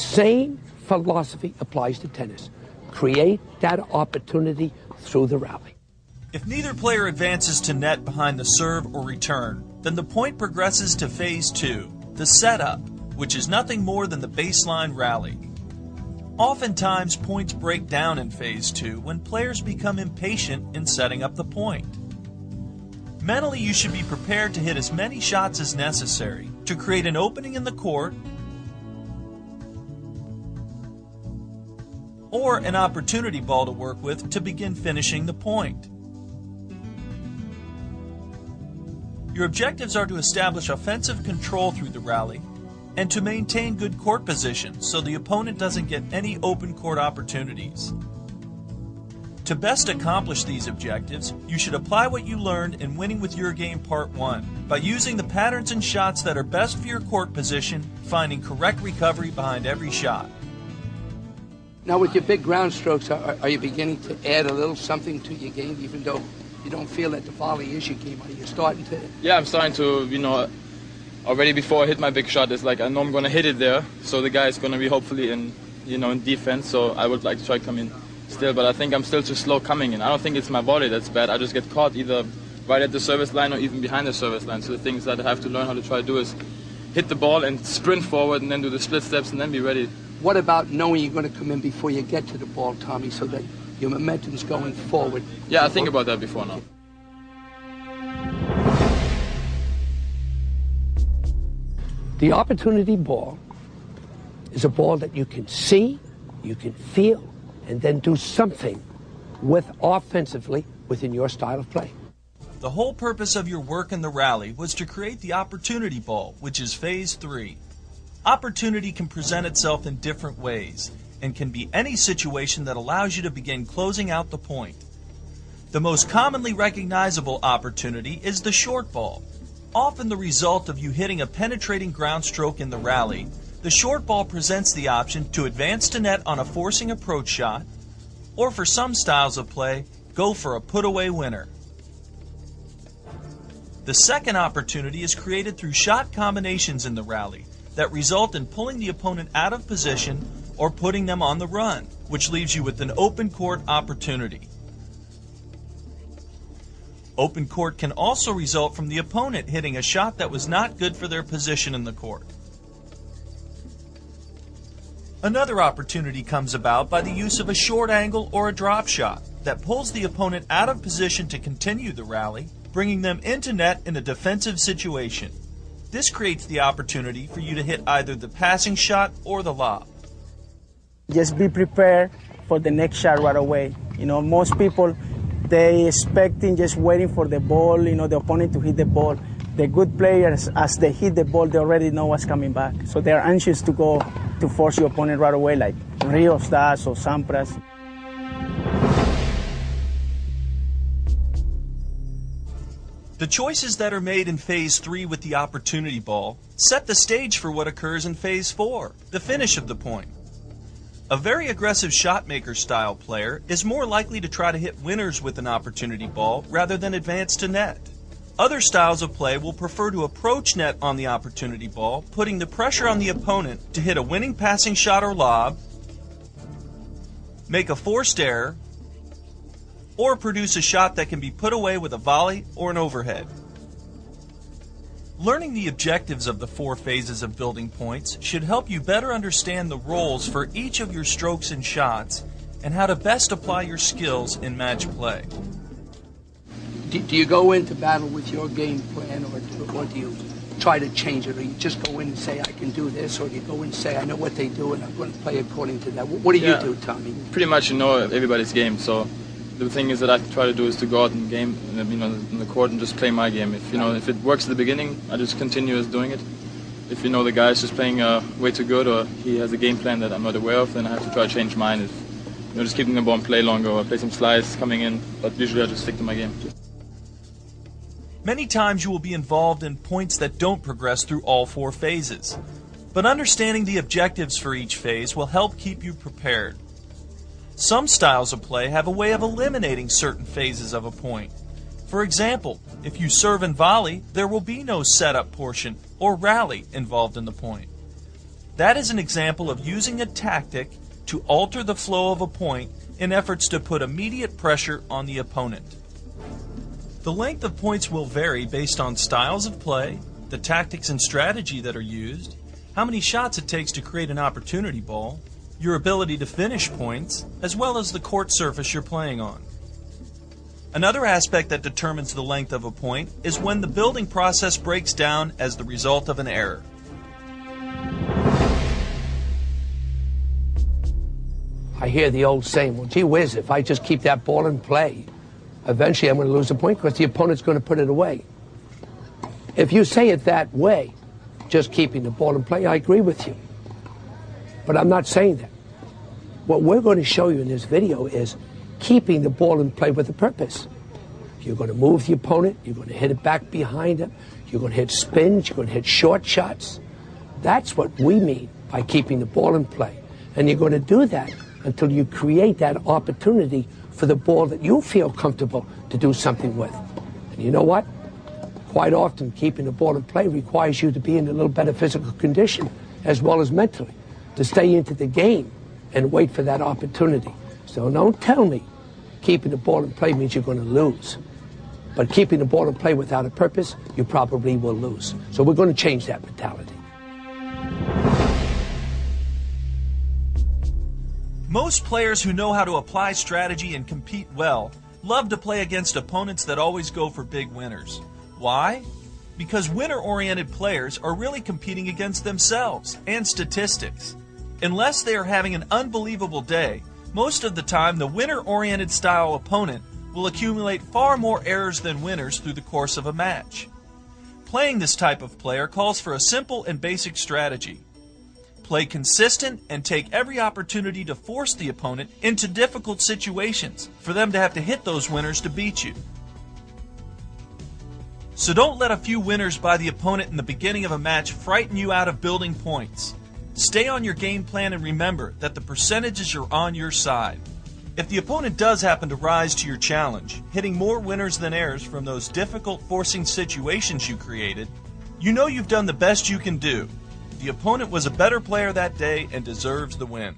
Same philosophy applies to tennis. Create that opportunity through the rally. If neither player advances to net behind the serve or return, then the point progresses to phase 2, the setup, which is nothing more than the baseline rally. Oftentimes, points break down in phase 2 when players become impatient in setting up the point. Mentally, you should be prepared to hit as many shots as necessary to create an opening in the court or an opportunity ball to work with to begin finishing the point. Your objectives are to establish offensive control through the rally and to maintain good court position so the opponent doesn't get any open court opportunities. To best accomplish these objectives, you should apply what you learned in Winning with Your Game Part 1 by using the patterns and shots that are best for your court position, finding correct recovery behind every shot. Now with your big ground strokes, are you beginning to add a little something to your game, even though you don't feel that the volley is your game? Are you starting to? Yeah, I'm starting to, already before I hit my big shot, it's like I know I'm going to hit it there, so the guy is going to be hopefully in defense, so I would like to try to come in still, but I think I'm still too slow coming in. I don't think it's my volley that's bad. I just get caught either right at the service line or even behind the service line. So the things that I have to learn how to try to do is hit the ball and sprint forward and then do the split steps and then be ready. What about knowing you're going to come in before you get to the ball, Tommy, so that your momentum's going forward? Yeah, I think about that before now. The opportunity ball is a ball that you can see, you can feel, and then do something with offensively within your style of play. The whole purpose of your work in the rally was to create the opportunity ball, which is phase 3. Opportunity can present itself in different ways and can be any situation that allows you to begin closing out the point. The most commonly recognizable opportunity is the short ball. Often the result of you hitting a penetrating ground stroke in the rally, the short ball presents the option to advance to net on a forcing approach shot, or for some styles of play, go for a put-away winner. The second opportunity is created through shot combinations in the rally that result in pulling the opponent out of position or putting them on the run, which leaves you with an open court opportunity. Open court can also result from the opponent hitting a shot that was not good for their position in the court. Another opportunity comes about by the use of a short angle or a drop shot that pulls the opponent out of position to continue the rally, bringing them into net in a defensive situation. This creates the opportunity for you to hit either the passing shot or the lob. Just be prepared for the next shot right away. Most people, they expecting just waiting for the ball, the opponent to hit the ball. The good players, as they hit the ball, they already know what's coming back. So they're anxious to go to force your opponent right away, like Rios does or Sampras. The choices that are made in phase 3 with the opportunity ball set the stage for what occurs in phase 4, the finish of the point. A very aggressive shot maker style player is more likely to try to hit winners with an opportunity ball rather than advance to net. Other styles of play will prefer to approach net on the opportunity ball, putting the pressure on the opponent to hit a winning passing shot or lob, make a forced error, or produce a shot that can be put away with a volley or an overhead. Learning the objectives of the 4 phases of building points should help you better understand the roles for each of your strokes and shots and how to best apply your skills in match play. Do you go into battle with your game plan, or do you try to change it, or you just go in and say, I can do this, or do you go in and say, I know what they do and I'm going to play according to that? What do you do, Tommy? Pretty much everybody's game, so the thing is that I try to do is to go out in the game, in the court and just play my game. If it works at the beginning, I just continue as doing it. If the guy is just playing way too good, or he has a game plan that I'm not aware of, then I have to try to change mine. Just keeping the ball and play longer, or play some slides coming in, but usually I just stick to my game. Many times you will be involved in points that don't progress through all 4 phases, but understanding the objectives for each phase will help keep you prepared. Some styles of play have a way of eliminating certain phases of a point. For example, if you serve and volley, there will be no setup portion or rally involved in the point. That is an example of using a tactic to alter the flow of a point in efforts to put immediate pressure on the opponent. The length of points will vary based on styles of play, the tactics and strategy that are used, how many shots it takes to create an opportunity ball, your ability to finish points, as well as the court surface you're playing on. Another aspect that determines the length of a point is when the building process breaks down as the result of an error. I hear the old saying, well, gee whiz, if I just keep that ball in play, eventually I'm going to lose a point because the opponent's going to put it away. If you say it that way, just keeping the ball in play, I agree with you. But I'm not saying that. What we're going to show you in this video is keeping the ball in play with a purpose. You're going to move the opponent, you're going to hit it back behind him, you're going to hit spins, you're going to hit short shots. That's what we mean by keeping the ball in play. And you're going to do that until you create that opportunity for the ball that you feel comfortable to do something with. And you know what? Quite often, keeping the ball in play requires you to be in a little better physical condition as well as mentally, to stay into the game and wait for that opportunity. So don't tell me keeping the ball in play means you're going to lose. But keeping the ball in play without a purpose, you probably will lose. So we're going to change that mentality. Most players who know how to apply strategy and compete well love to play against opponents that always go for big winners. Why? Because winner-oriented players are really competing against themselves and statistics. Unless they are having an unbelievable day, most of the time the winner-oriented style opponent will accumulate far more errors than winners through the course of a match. Playing this type of player calls for a simple and basic strategy. Play consistent and take every opportunity to force the opponent into difficult situations for them to have to hit those winners to beat you. So don't let a few winners by the opponent in the beginning of a match frighten you out of building points. Stay on your game plan and remember that the percentages are on your side. If the opponent does happen to rise to your challenge, hitting more winners than errors from those difficult forcing situations you created, you know you've done the best you can do. The opponent was a better player that day and deserves the win.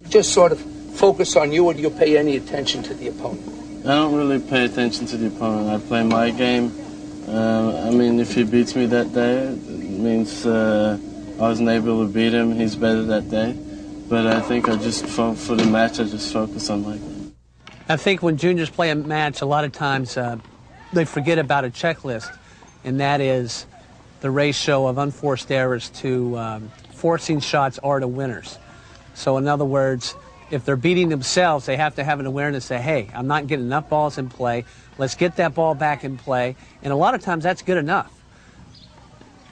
Just sort of focus on you, or do you pay any attention to the opponent? I don't really pay attention to the opponent. I play my game. I mean, if he beats me that day, it means I wasn't able to beat him. He's better that day. But I think for the match, I just focus on my game. I think when juniors play a match, a lot of times they forget about a checklist, and that is the ratio of unforced errors to forcing shots or to winners. So in other words, if they're beating themselves, they have to have an awareness that, hey, I'm not getting enough balls in play. Let's get that ball back in play. And a lot of times that's good enough.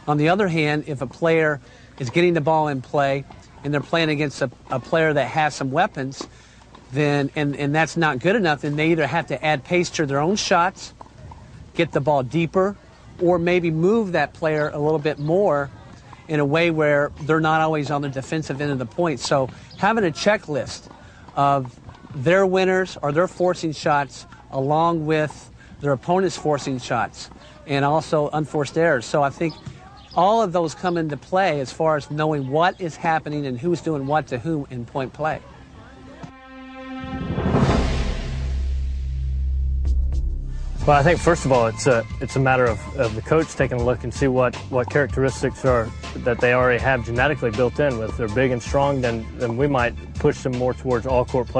On the other hand, if a player is getting the ball in play and they're playing against a player that has some weapons, then and that's not good enough, then they either have to add pace to their own shots, get the ball deeper, or maybe move that player a little bit more in a way where they're not always on the defensive end of the point. So having a checklist of their winners or their forcing shots along with their opponent's forcing shots and also unforced errors. So I think all of those come into play as far as knowing what is happening and who's doing what to whom in point play. Well, I think first of all, it's a matter of the coach taking a look and see what characteristics are that they already have genetically built in. If they're big and strong, then we might push them more towards all-court players.